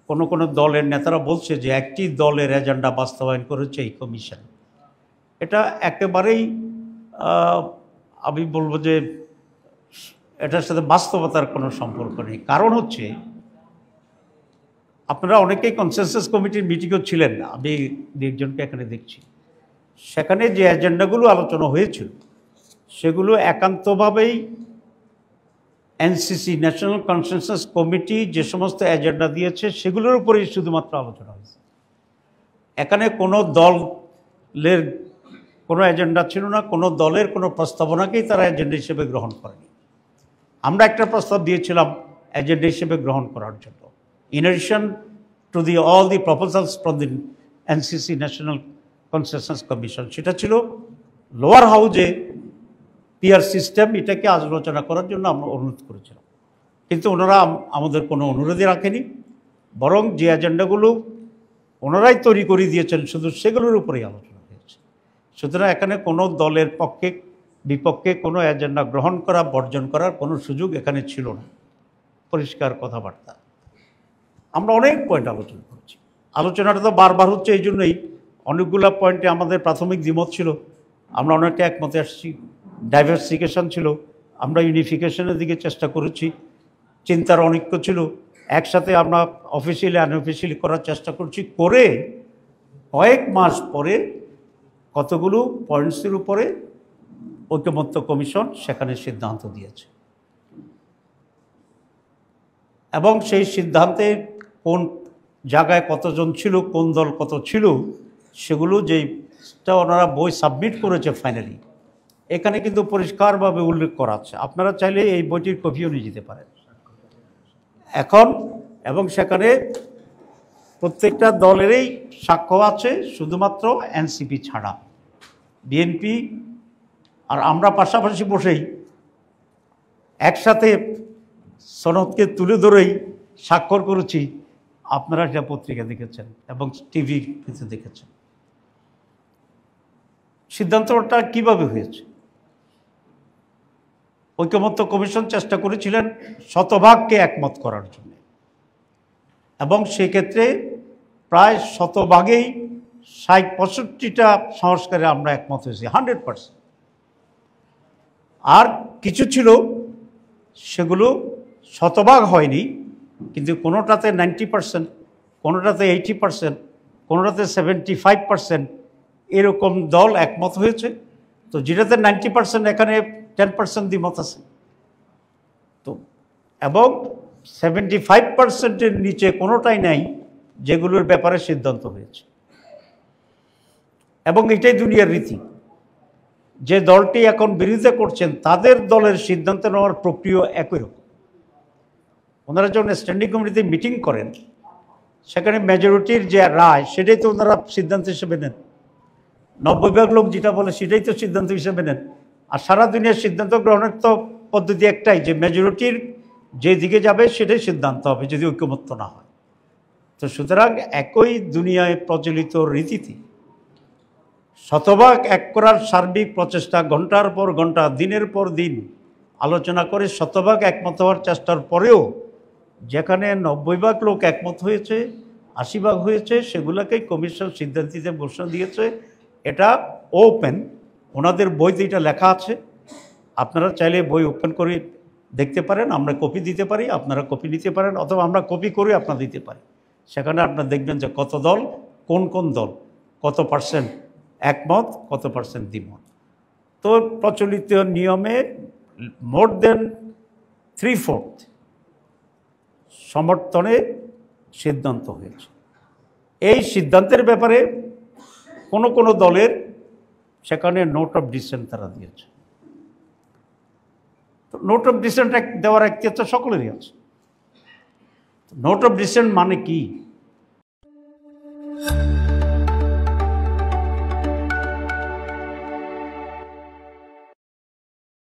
কোনো দলের নেতারা বলছে যে একটি দলের এজেন্ডা বাস্তবায়ন করেছে এই কমিশন। এটা একেবারেই আমি বলবো যে এটার সাথে বাস্তবতার কোনো সম্পর্ক নেই। কারণ হচ্ছে আপনারা অনেকেই কনসেনসাস কমিটির মিটিংও ছিলেন না, আমি একজনকে এখানে দেখছি। সেখানে যে এজেন্ডাগুলো আলোচনা হয়েছিল সেগুলো একান্তভাবেই এনসিসি ন্যাশনাল কনসেনসাস কমিটি যে সমস্ত এজেন্ডা দিয়েছে সেগুলোর উপরেই শুধুমাত্র আলোচনা হয়েছে। এখানে কোনো দলের কোনো এজেন্ডা ছিল না, কোনো দলের কোনো প্রস্তাবনাকেই তারা এজেন্ডা হিসেবে গ্রহণ করেনি। আমরা একটা প্রস্তাব দিয়েছিলাম এজেন্ডা হিসেবে গ্রহণ করার জন্য, in addition to all the proposals from the NCC national consensus commission. সেটা ছিল লোয়ার হাউজে পিআর সিস্টেম এটাকে আলোচনা করার জন্য আমরা অনুরোধ করেছিলাম, কিন্তু ওনারা আমাদের কোনো অনুরোধই রাখেনি, বরং যে এজেন্ডাগুলো ওনারাই তৈরি করে দিয়েছেন শুধু সেগুলোর উপরেই আলোচনা হয়েছে। সুতরাং এখানে কোনো দলের পক্ষে বিপক্ষে কোনো এজেন্ডা গ্রহণ করা বর্জন করার কোনো সুযোগ এখানে ছিল না। পরিষ্কার কথাবার্তা। আমরা অনেক পয়েন্ট আলোচনা করছি, আলোচনাটা তো বারবার হচ্ছে, এই জন্যই অনেকগুলো পয়েন্টে আমাদের প্রাথমিক দ্বিমত ছিল, আমরা অনেকটা একমতে আসছি। ডাইভার্সিফিকেশন ছিল, আমরা ইউনিফিকেশনের দিকে চেষ্টা করেছি। চিন্তার অনৈক্য ছিল, একসাথে আমরা অফিসিয়ালি আনঅফিসিয়ালি করার চেষ্টা করছি। করে কয়েক মাস পরে কতগুলো পয়েন্টসের উপরে ঐকমত্য কমিশন সেখানে সিদ্ধান্ত দিয়েছে, এবং সেই সিদ্ধান্তে কোন জায়গায় কতজন ছিল, কোন দল কত ছিল, সেগুলো যেটা ওনারা বই সাবমিট করেছে ফাইনালি, এখানে কিন্তু পরিষ্কারভাবে উল্লেখ করা আছে। আপনারা চাইলে এই বইটির কপিও নিয়ে যেতে পারেন এখন, এবং সেখানে প্রত্যেকটা দলেরই সাক্ষ্য আছে, শুধুমাত্র এনসিপি ছাড়া। বিএনপি আর আমরা পাশাপাশি বসেই একসাথে সনদকে তুলে ধরেই স্বাক্ষর করেছি। আপনারা এটা পত্রিকা দেখেছেন এবং টিভিতে দেখেছেন। সিদ্ধান্তটা কিভাবে হয়েছে? ঐকমত্য কমিশন চেষ্টা করেছিলেন শতভাগকে একমত করার জন্য, এবং সেক্ষেত্রে প্রায় শতভাগেই ৬০-৬৫টা সংস্কারে আমরা একমত হয়েছি, 100%। আর কিছু ছিল সেগুলো শতভাগ হয়নি, কিন্তু কোনোটাতে 90%, কোনোটাতে 80%, কোনোটাতে 75%, এরকম দল একমত হয়েছে। তো যেটাতে 90% এখানে 10% দ্বিমত আছে। তো এবং 75%-এর নিচে কোনোটাই নাই যেগুলোর ব্যাপারে সিদ্ধান্ত হয়েছে। এবং এটাই দুনিয়ার রীতি। যে দলটি এখন বিরোধিতা করছেন তাদের দলের সিদ্ধান্ত নেওয়ার প্রক্রিয়া একই রকম। ওনারা যখন স্ট্যান্ডিং কমিটিতে মিটিং করেন সেখানে মেজরিটির যে রায় সেটাই তো ওনারা সিদ্ধান্ত হিসেবে নেন। 90% লোক যেটা বলে সেটাই তো সিদ্ধান্ত হিসেবে নেন। আর সারা দুনিয়ার সিদ্ধান্ত গ্রহণের তো পদ্ধতি একটাই, যে মেজরিটির যে দিকে যাবে সেটাই সিদ্ধান্ত হবে যদি ঐকমত্য না হয়। তো সুতরাং একই দুনিয়ায় প্রচলিত রীতিতে শতভাগ এক করার সার্বিক প্রচেষ্টা, ঘন্টার পর ঘন্টা, দিনের পর দিন আলোচনা করে শতভাগ একমত হওয়ার চেষ্টার পরেও যেখানে 90% লোক একমত হয়েছে, 80% হয়েছে, সেগুলোকেই কমিশন সিদ্ধান্ত দিতে ঘোষণা দিয়েছে। এটা ওপেন, ওনাদের বইতে এটা লেখা আছে। আপনারা চাইলে বই ওপেন করে দেখতে পারেন, আমরা কপি দিতে পারি, আপনারা কপি নিতে পারেন, অথবা আমরা কপি করে আপনারা দিতে পারি। সেখানে আপনারা দেখবেন যে কত দল, কোন কোন দল কত পার্সেন্ট একমত, কত পার্সেন্ট দ্বিমত। তো প্রচলিত নিয়মে মোর দেন 3/4 সমর্থনে সিদ্ধান্ত হয়েছে। এই সিদ্ধান্তের ব্যাপারে কোনো কোনো দলের সেখানে নোট অফ ডিসেন্ট তারা দিয়েছে। তো নোট অফ ডিসেন্ট দেওয়ার এখতিয়ার সকলেরই আছে। নোট অফ ডিসেন্ট মানে কি?